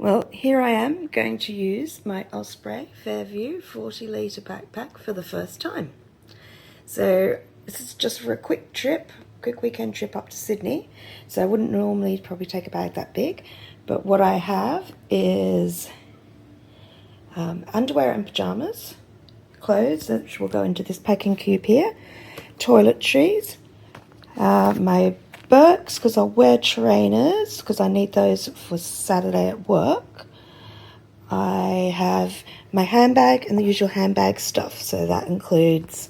Well, here I am going to use my Osprey Fairview 40-litre backpack for the first time. So this is just for a quick weekend trip up to Sydney. So I wouldn't normally probably take a bag that big, but what I have is underwear and pyjamas, clothes which will go into this packing cube here, toiletries, my Birks because I'll wear trainers because I need those for Saturday at work. I have my handbag and the usual handbag stuff, so that includes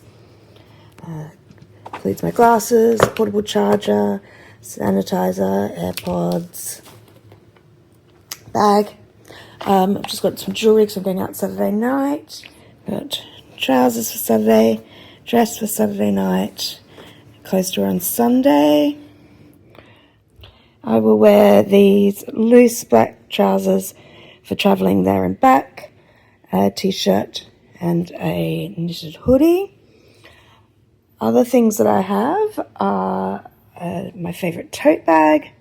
my glasses, portable charger, sanitizer, AirPods, bag. I've just got some jewellery because I'm going out Saturday night. Got trousers for Saturday, dress for Saturday night, clothes to wear on Sunday. I will wear these loose black trousers for travelling there and back, a t-shirt and a knitted hoodie. Other things that I have are my favourite tote bag.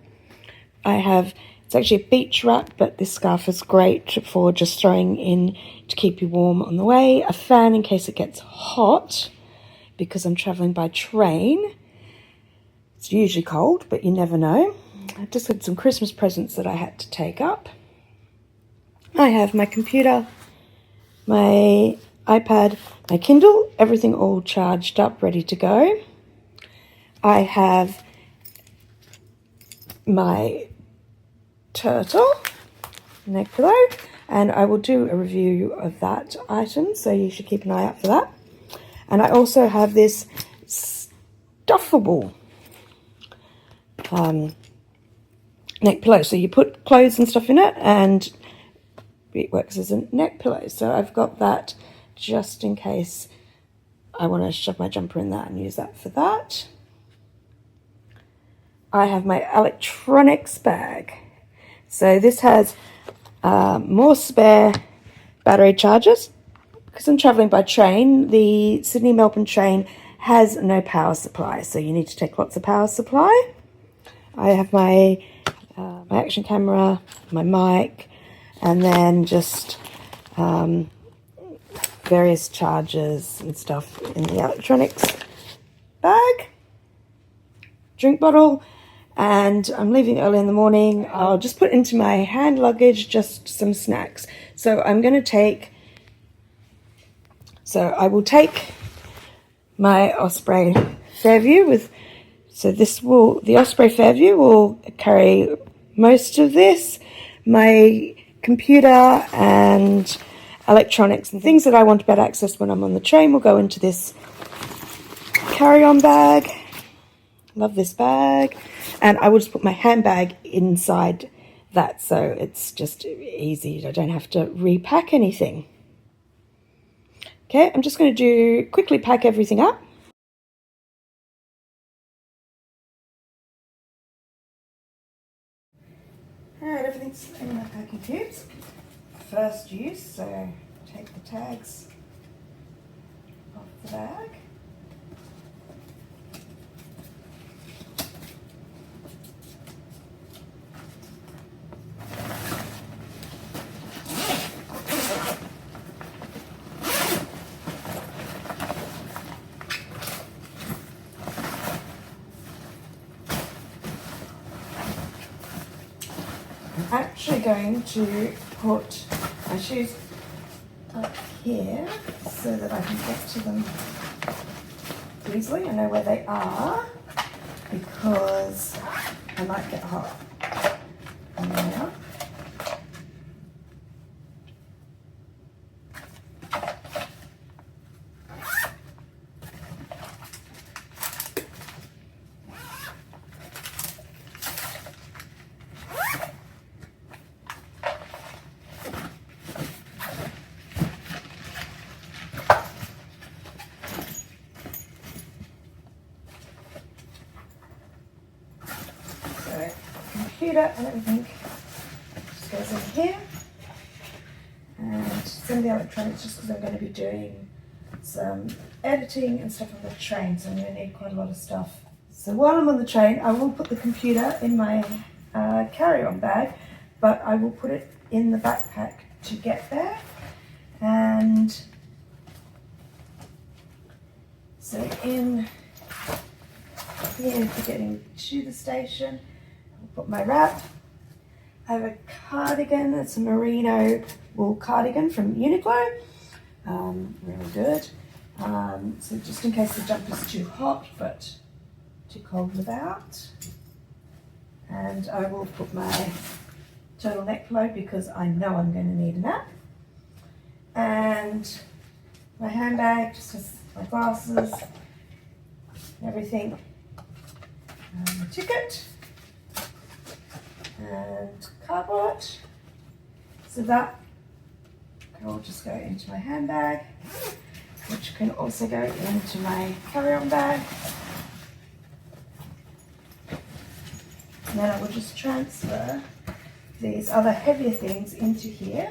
It's actually a beach wrap, but this scarf is great for just throwing in to keep you warm on the way. A fan in case it gets hot, because I'm travelling by train. It's usually cold, but you never know. I just had some Christmas presents that I had to take up. I have my computer, my iPad, my Kindle, everything all charged up, ready to go. I have my turtle neck pillow, and I will do a review of that item, so you should keep an eye out for that. And I also have this stuffable neck pillow, so you put clothes and stuff in it and it works as a neck pillow. So I've got that just in case I want to shove my jumper in that and use that for that. I have my electronics bag. So this has more spare battery chargers. Because I'm travelling by train, the Sydney-Melbourne train has no power supply, so you need to take lots of power supply. I have my action camera, my mic, and then just various chargers and stuff in the electronics bag. Drink bottle, and I'm leaving early in the morning. I'll just put into my hand luggage just some snacks. So I will take my Osprey Fairview the Osprey Fairview will carry most of this. My computer and electronics and things that I want better access when I'm on the train will go into this carry-on bag. Love this bag. And I will just put my handbag inside that, so it's just easy. I don't have to repack anything. Okay, I'm just going to quickly pack everything up. Alright, everything's in my packing cubes. First use, so take the tags off the bag. I'm actually going to put my shoes up here so that I can get to them easily. I know where they are because I might get hot on the way up. Computer and everything just goes in here, and some of the electronics just because I'm going to be doing some editing and stuff on the train, so I'm going to need quite a lot of stuff. So while I'm on the train, I will put the computer in my carry-on bag, but I will put it in the backpack to get there. And so in here for getting to the station, I'll put my wrap. I have a cardigan. It's a merino wool cardigan from Uniqlo. Really good. So just in case the jumper's too hot but too cold without. And I will put my turtleneck pillow because I know I'm going to need a nap. And my handbag just has my glasses, everything. My ticket and cardboard. So that can all just go into my handbag, which can also go into my carry-on bag. And then I will just transfer these other heavier things into here.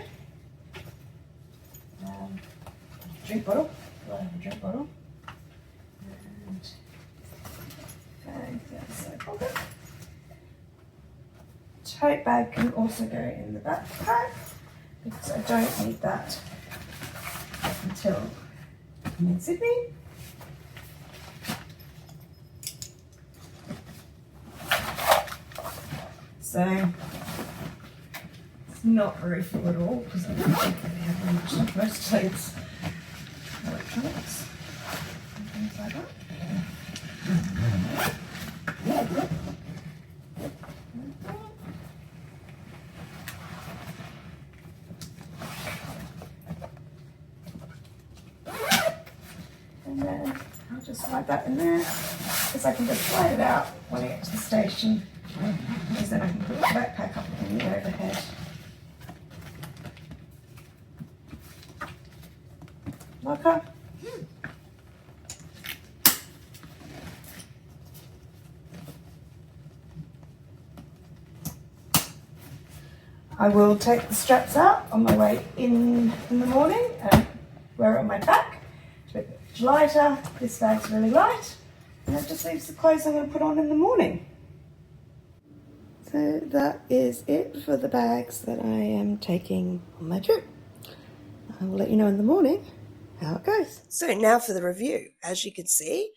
Drink bottle. I have a drink bottle. And bag the other side pocket. Tote bag can also go in the backpack because I don't need that until I'm in Sydney. So it's not very full at all because I don't think I have very much like most totes. Electronics and things like that. And then I'll just slide that in there because I can just slide it out when I get to the station, because then I can put the backpack up in the overhead. Locker. I will take the straps out on my way in the morning and wear it on my back to make it much lighter. This bag's really light, and that just leaves the clothes I'm going to put on in the morning. So that is it for the bags that I am taking on my trip. I will let you know in the morning how it goes. So now for the review. As you can see,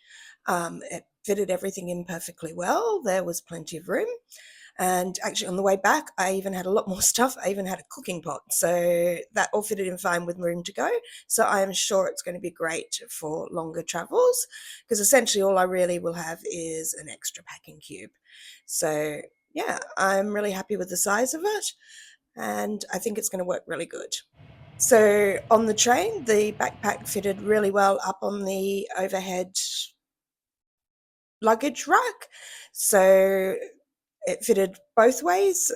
it fitted everything in perfectly well. There was plenty of room. And actually on the way back, I even had a lot more stuff. I even had a cooking pot. So that all fitted in fine with room to go. So I am sure it's going to be great for longer travels, because essentially all I really will have is an extra packing cube. So yeah, I'm really happy with the size of it, and I think it's going to work really good. So on the train, the backpack fitted really well up on the overhead luggage rack. So it fitted both ways,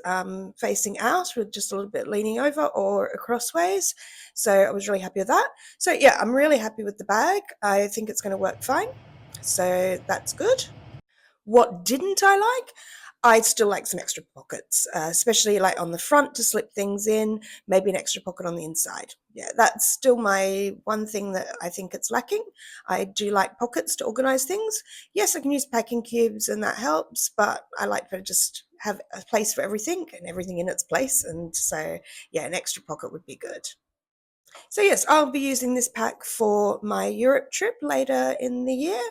facing out with just a little bit leaning over, or crossways. So I was really happy with that. So yeah, I'm really happy with the bag. I think it's going to work fine. So that's good. What didn't I like? I'd still like some extra pockets, especially like on the front to slip things in, maybe an extra pocket on the inside. Yeah, that's still my one thing that I think it's lacking. I do like pockets to organize things. Yes, I can use packing cubes and that helps, but I like to just have a place for everything and everything in its place. And so, yeah, an extra pocket would be good. So yes, I'll be using this pack for my Europe trip later in the year,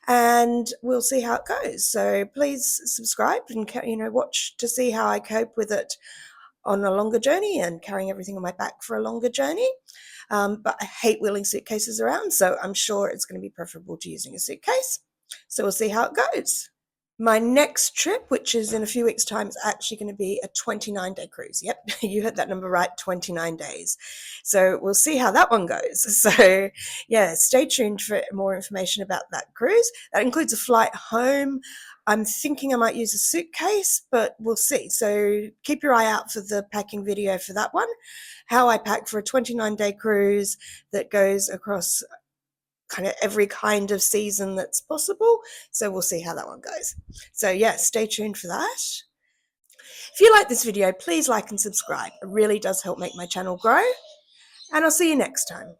and we'll see how it goes. So please subscribe and watch to see how I cope with it on a longer journey and carrying everything on my back for a longer journey. But I hate wheeling suitcases around, so I'm sure it's going to be preferable to using a suitcase. So we'll see how it goes. My next trip, which is in a few weeks' time, is actually going to be a 29-day cruise. Yep, you heard that number right, 29 days. So we'll see how that one goes. So yeah, stay tuned for more information about that cruise. That includes a flight home. I'm thinking I might use a suitcase, but we'll see. So keep your eye out for the packing video for that one. How I pack for a 29-day cruise that goes across kind of every kind of season that's possible. So we'll see how that one goes. So yeah, stay tuned for that. If you like this video, please like and subscribe. It really does help make my channel grow. And I'll see you next time.